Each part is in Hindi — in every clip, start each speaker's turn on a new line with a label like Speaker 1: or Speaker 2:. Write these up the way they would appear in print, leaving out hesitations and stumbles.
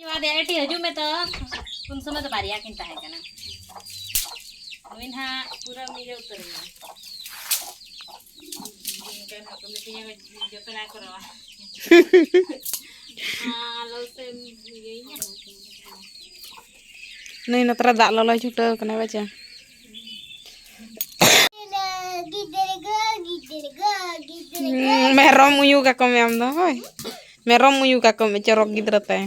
Speaker 1: बाद एटी हजू में तो उन समय तो बारिया किन ताहे कना नोइनहा पूरा मिले उतर गया इनका ना कमिटी में जतना करवा हां लो से यही
Speaker 2: नहीं नतरा दाग ललो छुटा कना बचा merom uyu ka kom yam do hoy merom uyu ka kom corok gidra te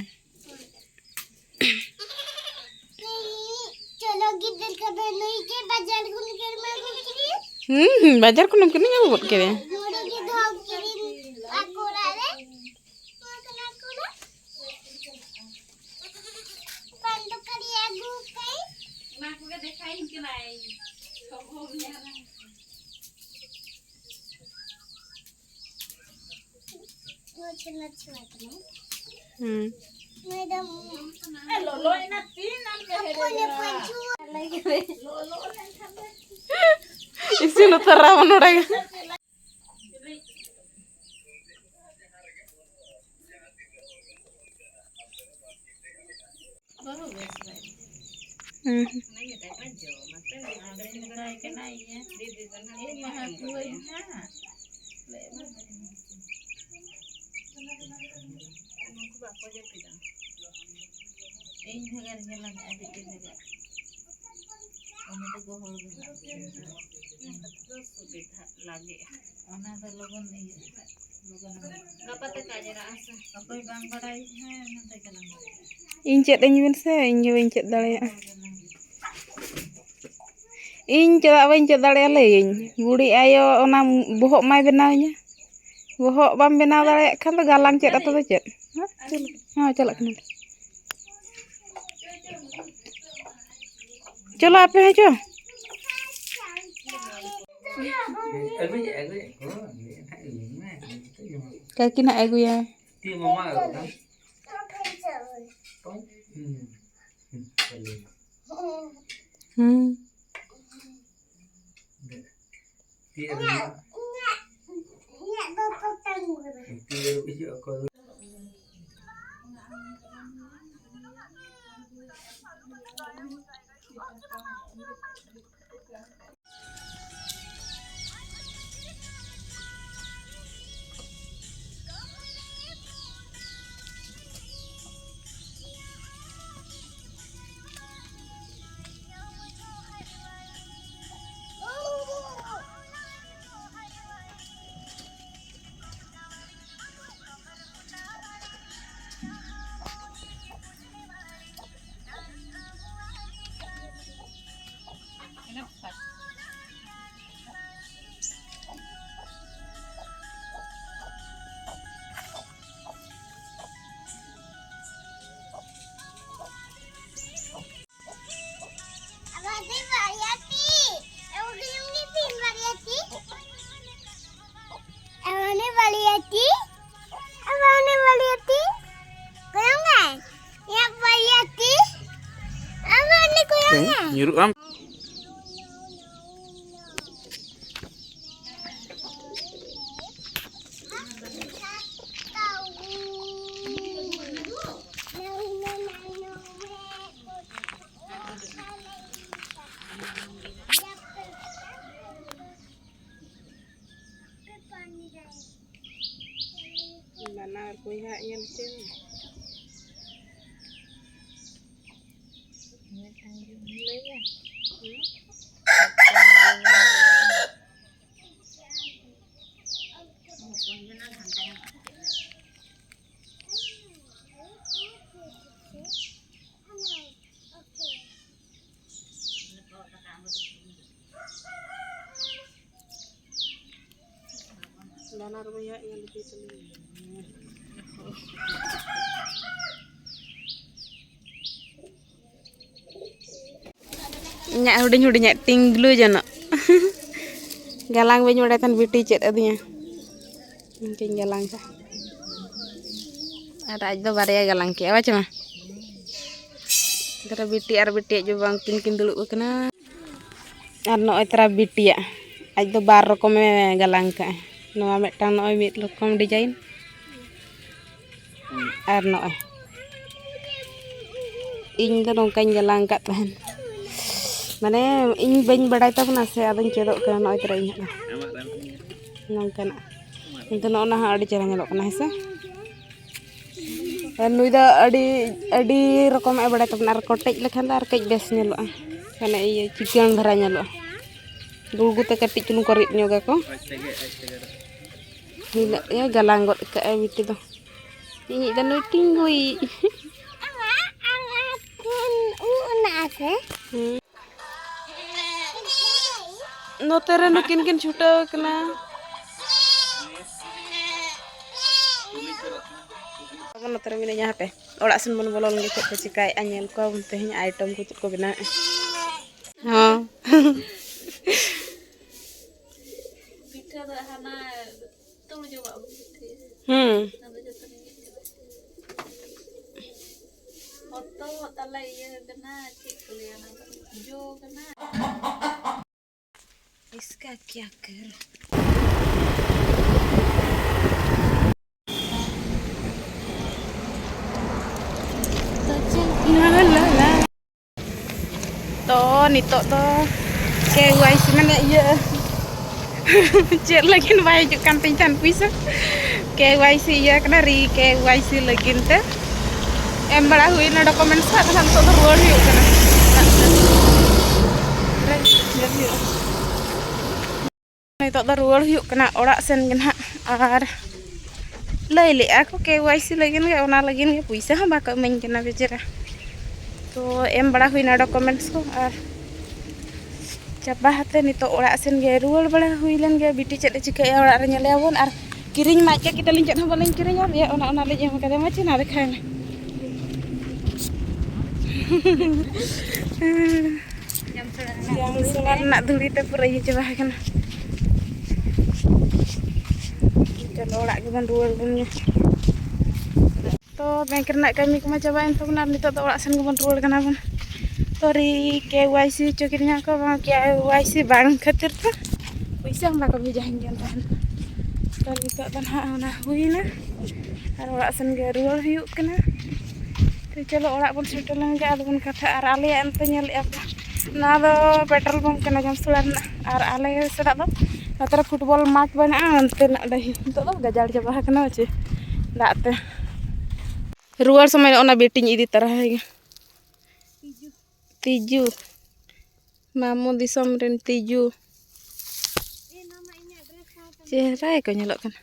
Speaker 3: चलो गिद्दर का नहीं के बाजार को निकल मैं किरी
Speaker 2: bajar kunum kini nyabu bot kere
Speaker 3: मोड़ी के धोब किरी आकोरा रे कोना कोना पंडो करी आगु कई
Speaker 1: ना को के देखाई के नाई सब हो गया
Speaker 3: वो चला चला
Speaker 2: मैडम
Speaker 1: लो लो इना तीन नाम के है रे लो लो
Speaker 2: isi no tara manoraga
Speaker 1: baru bes baik नहीं है टाइप जो मतलब आदर निकला है कि नहीं है दीदी जन ये महा कोई है ले को बापो जे पिदा इन भगर गेला आदि के भगर ओने तो गोहल तो सुविधा लागे ओना तो लोगन नहीं लोगन गपते काजरा आसा कोई बांग बड़ाई है नते कलम
Speaker 2: इन chet ing bin se ing bain chet darea ing cheda bain chet darea leing budi ayo ona bohok mai benawnya bohok bam benaw darea kan to galang chet atau chet ha chalak kana चलो आप है जो क्या किना एगु या nyuruh am mana punya yang sini Lana rumahnya yang lebih tinggi. Nyak huding tinglu jana. Galang bayi muda tan biti cet adanya. Mungkin galang sah. Ada aja baraya galang ke apa cuma? Gara biti ar biti aja bang kin dulu kena. Arno etra biti ya. Aja bar rokome galang ka. Noa metang noa mit rokom desain. Arno ᱤᱧ ᱫᱚ ᱱᱚᱝᱠᱟᱧ ᱜᱟᱞᱟᱝ ᱟᱠᱟᱫ ᱛᱟᱦᱮᱱ ᱢᱟᱱᱮ ᱤᱧ ᱵᱟᱹᱧ ᱵᱟᱰᱟᱭ ᱛᱟᱵᱚᱱᱟ ᱥᱮ ᱟᱫᱚᱧ ᱪᱮᱫᱚᱜ ᱠᱟᱱᱟ ᱱᱚᱜᱼᱚᱭ ᱛᱚᱨᱟ ᱤᱧ ᱦᱟᱸᱜ ᱱᱚᱝᱠᱟᱱᱟᱜ ᱠᱤᱱᱛᱩ ᱱᱚᱜᱼᱚ ᱦᱚᱸ ᱟᱹᱰᱤ ᱪᱮᱦᱨᱟ ᱧᱮᱞᱚᱜ ᱠᱟᱱᱟ ᱦᱮᱸ ᱥᱮ ᱟᱨ ᱱᱩᱭ ᱫᱚ ᱟᱹᱰᱤ ᱨᱚᱠᱚᱢᱟᱜ ᱵᱟᱲᱟᱭ ᱛᱟᱵᱚᱱᱟ ᱟᱨ ᱠᱚᱴᱮᱡ ᱞᱮᱠᱷᱟᱱ ᱫᱚ ᱟᱨ ᱠᱟᱹᱡ ᱵᱮᱥ ᱧᱮᱞᱚᱜᱼᱟ ᱢᱟᱱᱮ ᱤᱭᱟᱹ ᱪᱤᱠᱟᱹᱬ ᱫᱷᱟᱨᱟ ᱧᱮᱞᱚᱜᱼᱟ ᱜᱩᱲᱜᱩ ᱛᱮ ᱠᱟᱹᱴᱤᱡ ᱪᱩᱞᱩᱝ ᱠᱚ ᱨᱤᱫ ᱧᱚᱜᱟᱠᱚ ᱱᱤᱱᱟᱹᱜ ᱜᱟᱞᱟᱝ ᱜᱚᱫ ᱠᱟᱜᱼᱟᱭ ᱵᱤᱴᱤ ᱫᱚ ᱤᱧᱤᱡ ᱫᱚ ᱱᱩᱭ ᱴᱤᱝᱜᱩᱭ ᱱᱚᱛᱮ ᱨᱮ ᱱᱩᱠᱤᱱ ᱠᱤᱱ ᱪᱷᱩᱴᱟᱹᱣ ᱠᱟᱱᱟ ᱱᱚᱛᱮ ᱨᱮ ᱢᱤᱱᱟᱹᱧᱟ ᱦᱟᱯᱮ ᱚᱲᱟᱜ ᱥᱮᱱ ᱵᱚᱱ ᱵᱚᱞᱚ ᱞᱮᱱᱜᱮ ᱪᱮᱫ ᱠᱚ ᱪᱤᱠᱟᱹᱭᱮᱫᱼᱟ ᱧᱮᱞ ᱠᱚᱣᱟ ᱛᱮᱦᱮᱧ ᱟᱭᱴᱮᱢ ᱠᱚ ᱪᱮᱫ ᱠᱚ ᱵᱮᱱᱟᱣᱮᱫᱼᱟ ᱦᱚᱸ
Speaker 1: ᱯᱤᱴᱷᱟᱹ ᱫᱚ ᱦᱟᱱᱟ ᱛᱩᱲ ᱡᱚᱢᱟᱜ ᱵᱚᱱ
Speaker 2: ᱦᱩᱸ
Speaker 1: ᱟᱫᱚ ᱡᱚᱛᱚ ᱦᱚᱛᱚ ᱛᱟᱞᱮ ᱤᱭᱟᱹ ᱠᱟᱱᱟ ᱪᱮᱫ ᱠᱚ ᱞᱟᱹᱭᱟ ᱚᱱᱟ ᱫᱚ ᱡᱚ ᱠᱟᱱᱟ
Speaker 2: इसका क्या कर तो नितो तो KYC माने iya cek lagi bay juk kan pincan puisa KYC iya kena ri KYC lagi te em bala hui na dokumen sa kan to ruwar yuk kana nitok do ruwar yuk kana orak sen gen ha ar lay le aku KYC lagi ge ona lagi ge puisa ha ba ka main kena bejera तो एम बड़ा हुई ना डॉक्यूमेंट्स को और चाबा हाथे नितो ओड़ा सेन गे रुवाड़ बड़ा हुई लन गे बिटी चेद चिकाया ओड़ा रे नेले आबोन और किरिंग मा के कितलिन चेद बलिन किरिंग आ बे ओना ओना ले एम करे मा चेना देखाय ना yang sular nak धुड़ी ते पूरा ये चाबा कना चलो ओड़ा के बन रुवाड़ बन तो बैंक रना कमी को मा चाबाइन तबना नितो तो ओड़ा सेन बन रुवाड़ कना बन तो री KYC चोकिरिया को KYC बांग खातिर तो पैसा हम बाको भेजाइन गेल तहन तो नितो तो ना ओना हुईना और ओड़ा सेन गे रुवाड़ हुयुक कना तो चलो ओड़ा बन सेटल लन गे आदबन कथा और आले अंत नेल ना दो पेट्रोल पंप कना जमसुड़ा और आले सड़ा दो नतर फुटबॉल मैच बना अंते ना डही तो गजाड़ चाबा कना चे दाते रुवाड़ समय ओना बेटिंग इदी तरह है तिजू मामू दिसम रेन तिजू चेहरा को नेलोक कना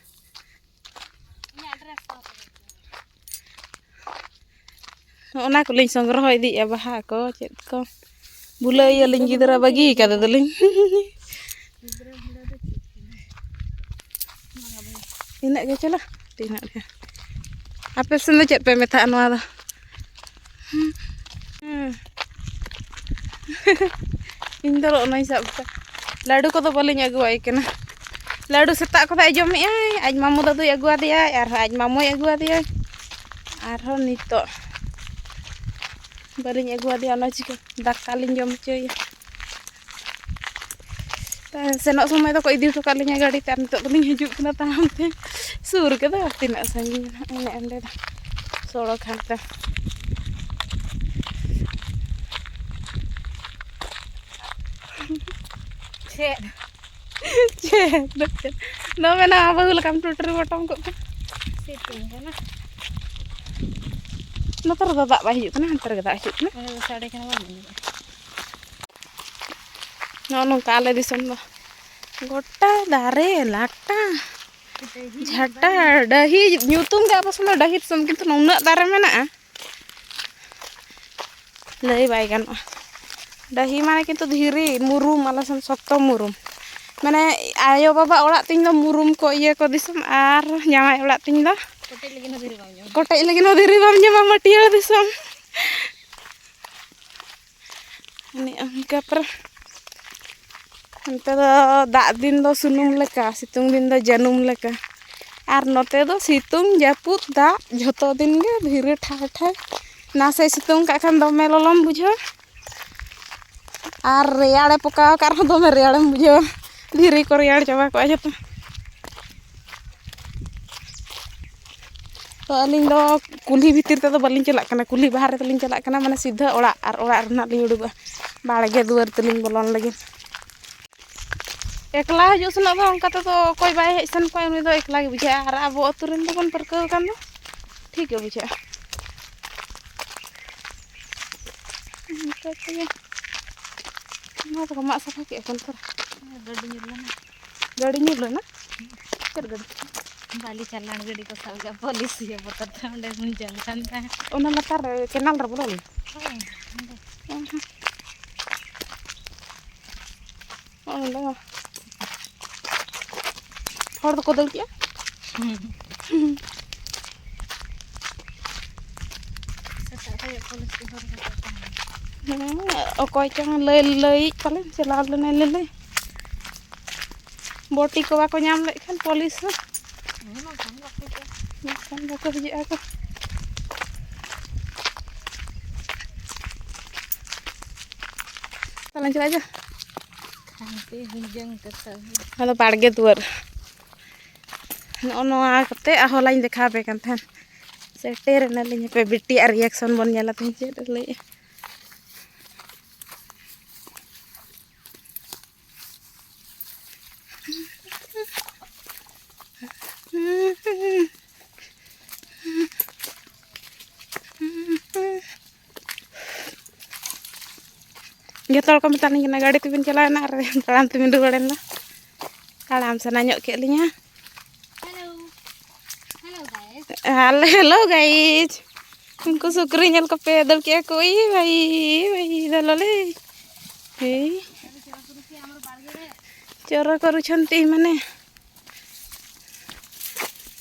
Speaker 2: ओना को लिन संग्रह इदी बाहा को चेद को बुलाई लिन गिदरा बागी कदे दलिन इना के चला तिना के आपे सेन चेद पे मेथा नवा दा इन दो ओनाई सब लाडू को तो बलिन अगुआई कना लाडू सेता को जमे आज मामू दादू अगुआ दिया और आज मामू अगुआ दिया और नितो बलिन अगुआ दिया ना चिका दाका लिन जम चोय सेनो समय तो इदी हटो का लिन गाड़ी ते नितो लिन हिजुक कना ताम ते सुर के दो तिना संगी इन एंडे सोड़ो खाते no mena apa welcome to tree bottom kok siting kana no tar da ba hijuk kana antar ga hijuk kana sade kana ba no no kale disam ba gota dare lata jhata dahi nyutung ga apa sama dahi sam kintu nuna dare mena lei bai kan dahi mana kintu dhiri murum alasan sotto murum माने आयो बाबा ओड़ा तिन दो मुरुम को इये को दिसम आर जामाय ओड़ा तिन दो कोटे लगी न धीरे बाम जमा मटिया दिसम अनि अंका पर अंते दो दा दिन दो सुनुम लेका सितुंग दिन दो जनुम लेका आर नोते दो सितुंग जापुत दा झोतो दिन गे धीरे ठा ठा नासे सितुंग का खान दमे ललम बुझो आर रेयाड़े पकाव कार दमे रेयाड़े बुझो धीरे को रेयाड़ चाबा को जतो तो अलिंग दो कुल्ही भीतर ते बालिंग चलाक कना कुल्ही बाहर तलिंग चलाक कना माने सीधा ओड़ा और ओड़ा रना लिंग उडुगा बाड़गे दुआर तलिंग बोलन लगे एकला हजू सना दो उनका तो कोई बाय हेज सन कोई उनी दो एकला गे बुझा और अब अतु रेन दो बन परकव कान दो ठीक गे बुझा ना तो मा सफा के अपन पर गाड़ी ᱧᱩᱨ ᱞᱮᱱᱟ ᱪᱮᱫ ᱜᱟᱹᱰᱤ
Speaker 1: बाली चालान गड़ी को सब गया पुलिस ये बता था उन्हें मुझे जानता है
Speaker 2: ᱚᱱᱟ ᱞᱟᱛᱟᱨ केनाल रे बोलो ᱚᱱᱟ हर दो को दल किया अकोय चंग लय लय पाले चला लेना ले ले बोटी को बाको नाम ले खान पुलिस खान बाको हिजा को तलन चला जा
Speaker 1: खानते हुंजंग कसा
Speaker 2: हेलो बाड़गे दुआर नोआ कते आहोलाइन देखा पे कान थान सेटेर न लिन पे बिटी रिएक्शन बन जाला थिन चेद ले जतोल को मतानी ना गाड़ी तुबिन चलाना रे ताड़ाम तुबिन रुवाड़ेना ताड़ाम सना ᱧᱚᱜ के लिया हेलो गाइस उनको सुकरी ñel को पे दल के कोई भाई दलले हे चोर करू छंती माने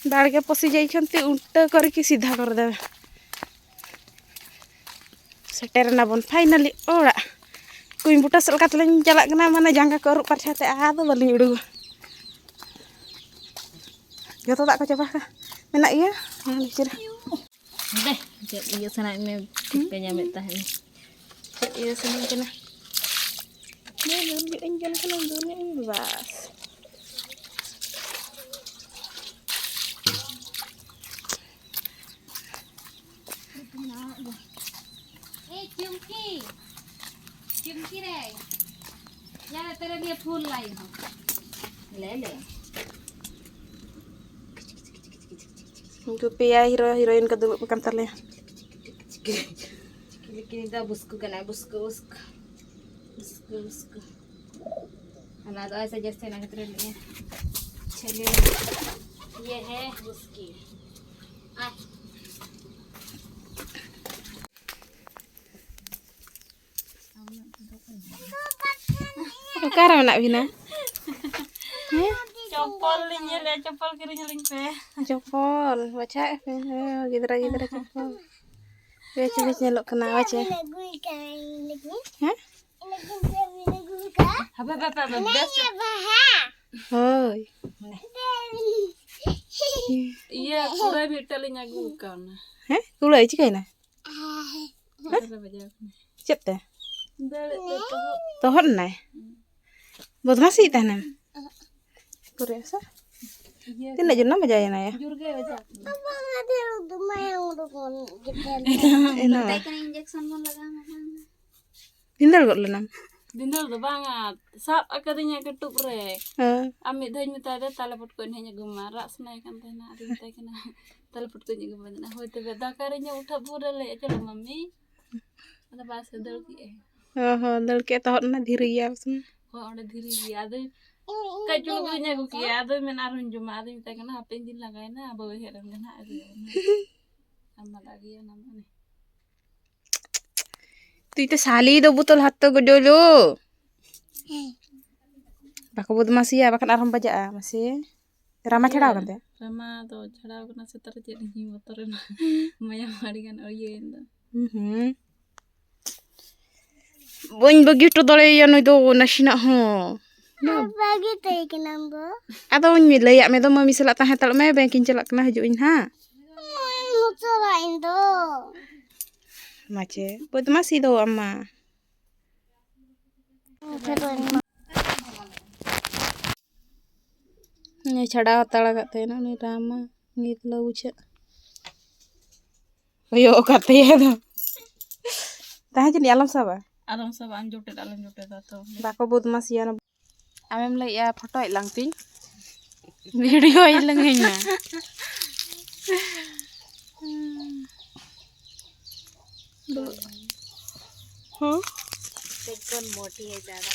Speaker 2: बाड़गे पसी जाई छंती उल्टा करके सीधा कर दे सेटर ना बन फाइनली ओड़ा कुई बुटा सल कातलें चला कना माने जांगा को रुप पाछाते आदो बलिं उडु जतो दा को चबा का मेना iya licir
Speaker 1: deh cek iya sana me kayaknya meta ini
Speaker 2: cek iya sana kena ini enjan kana dunia ini bas
Speaker 1: चिमकी रे यार तेरे लिए फूल लाई हूं ले ले
Speaker 2: उनको पिया हीरो हीरोइन का दुलुक बकन तले
Speaker 1: kini dah busku kena busku अना तो ऐसे जैसे ना कितने लिए चलिए ये है बुस्की
Speaker 2: Kara nak bina?
Speaker 1: Copol linya le copol kiri nyeling pe.
Speaker 2: Copol, baca gidra copol. Baca nyelok kena baca. Hah?
Speaker 1: Apa bes.
Speaker 2: Hoi.
Speaker 1: Iya, kulai bitalinya gukan.
Speaker 2: Hah? Kulai cikai na? Cep teh. Tohon na. Buat masih tanam. Kurasa. Tidak jenam aja ya naya.
Speaker 3: Apa ada rumah yang udah
Speaker 1: Tekan injection pun lagana.
Speaker 2: Dindal kok lenam.
Speaker 1: Dindal tuh banget. Sap akadinya ketup re. Amit dah minta ada telepon ko hanya gemara senai kan tena ada minta kena telepon ko juga banyak. Hoi tu beda karinya udah pura le aja mami. Ada pas dal ki.
Speaker 2: दल के तो ना धीरे या उसमें
Speaker 1: हो और धीरे याद कचुल को nya को याद में ना रुन जुमा दे मिता कना हापेन दिन लगाए ना अब हेरन ना अम्मा लगी ना मने
Speaker 2: तू इते साली दो बुतल हाथ तो गडोलो बाको बदमाशी या बाkan aram baja masih rama छड़ाव kan
Speaker 1: rama तो छड़ाव कना सेतर जे ही मोटर ना मया मारी गन और ये बोन बगी तो दले या नय दो नसिना हो
Speaker 3: bagi teh kenapa?
Speaker 2: Ado उन लैया में दो मम्मी सला ताहे तल में बैंकिंग चला कना हजुइन हा
Speaker 3: Muncul lain tuh.
Speaker 2: माचे बदमाशी दो अम्मा ने छड़ा तड़ा कते ना ने रामा गीत लो बुझे koyo kate do tahe jeni alam saba
Speaker 1: Alam sa an jotet to
Speaker 2: bako bud masian amem lai ya foto ilang ting video ilang nya हाँ
Speaker 1: कौन मोटी है ज़्यादा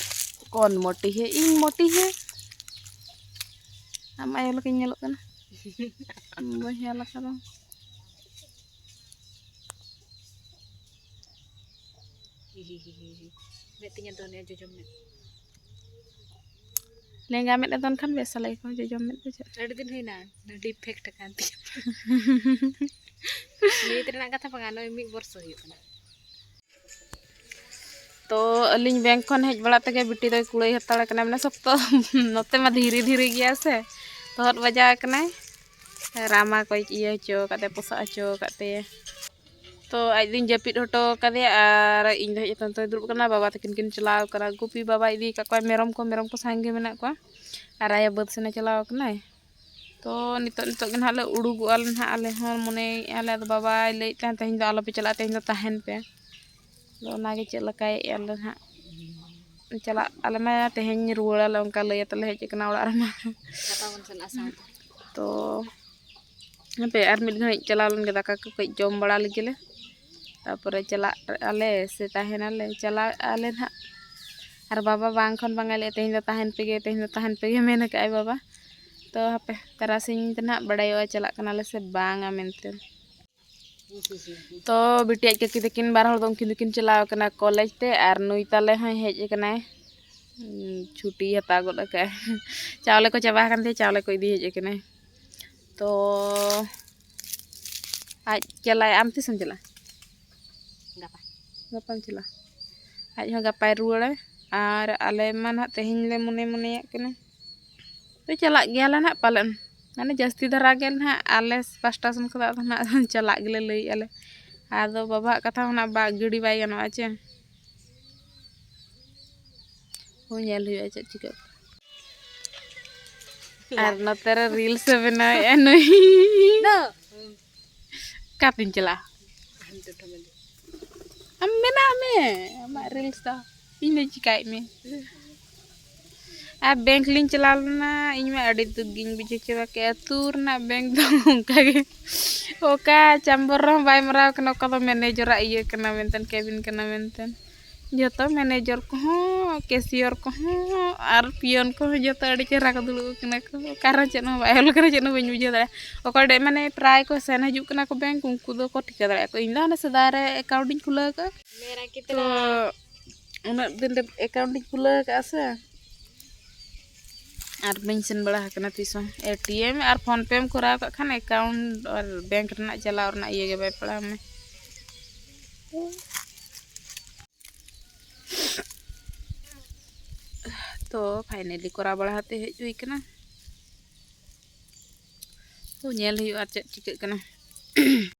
Speaker 2: कौन मोटी है इन मोटी है हम आयो लगे nyelok kan bahaya lah kan
Speaker 1: betnya donya jujur met
Speaker 2: lengga met don kan biasa lagi kau jajam met aja
Speaker 1: ada din hina defect kan ti ni ternak kata pangano mik borso yuk
Speaker 2: तो अलिंग बैंक खन हेज बड़ा तक बिटी दो कुड़ई हताड़ कना मैंने सब तो नोते में धीरे धीरे गया से तो हट बजा कना रामा को ये चो कते पोसा चो कते तो आज दिन जपित हटो कदे और इन दो जतन तो दुरुब कना बाबा तकिन किन चलाव करा गुपी बाबा इदी का कोई मेरम को सांगे मेना को और आया बद सेना चलाव कना तो नितो गन हाले उडुगु आल ना आले हन मने आले बाबा ले तहन दो आलो पे चला तहन दो तहन पे नागे चलकाय आले ना चला आले मा तेहन रुवाला उनका लय तले हेज कना ओड़ा Rama
Speaker 1: kata bun sen asam
Speaker 2: तो पे आर मिल घड़ी चला लन के दाका को कई जम बड़ा लगिले तापरे चला आले से तहन आले चला आले ना आर बाबा बांग खन बांगले तेहन दो तहन पेगे मेन काय बाबा तो हपे तरासिन तना बड़ायो चला कनाले से बांगा मेनते तो बिटिया के तकिन बार हर उनकिन किन चलाव कना कॉलेज ते आर नुई ताले हय हेज कना छुट्टी हता गद का चावले को चाबा कान चावले को इदी हेज कना तो आज चला आम तिसम चला
Speaker 1: gapa
Speaker 2: गपाम चला आज हो गपाय रुवाड़े आर आले मान तेहन ले मने कना तो चला गया ना पालन माने जास्ती धरा गेल ना आले पास्टा सन खदा ना चला गेले लई आले आदो बाबा कथा ना बा गिडी बाय गनो आचे हो नेल हुई आचे चिका आर नतर रील्स बना एनई
Speaker 1: no
Speaker 2: कातिन चला
Speaker 1: hantu temen
Speaker 2: हम मेना में हम रील्स दा इने चिकाय में आ बैंक लिंक चला ना इन में अड़ी दुगिन बिजे चबा के अतुर ना बैंक दो उनका के ओका चैम्बर रो बाय मराव कना का तो मैनेजर इए कना मेंतन केबिन कना मेंतन जतो मैनेजर को कैशियर को आर पियन को जतो अड़ी चेरा को दुलु कना को कार चनो बायल करे चनो बन बुझे दा ओकड़े माने प्राय को सेन हजु कना को बैंक उनको दो को ठिका दा को इंदा ना सदारे अकाउंटिंग खुला का
Speaker 1: मेरा कितना
Speaker 2: उना दिन अकाउंटिंग खुला का से और मेंशन बड़ा हकना तीसों एटीएम और फोन पे में कराव का खान अकाउंट और बैंक रना चला और ना ये के बाय पड़ा में तो फाइनली करा बड़ा हाते हेजुई कना तो नेल हुई आ चिक कना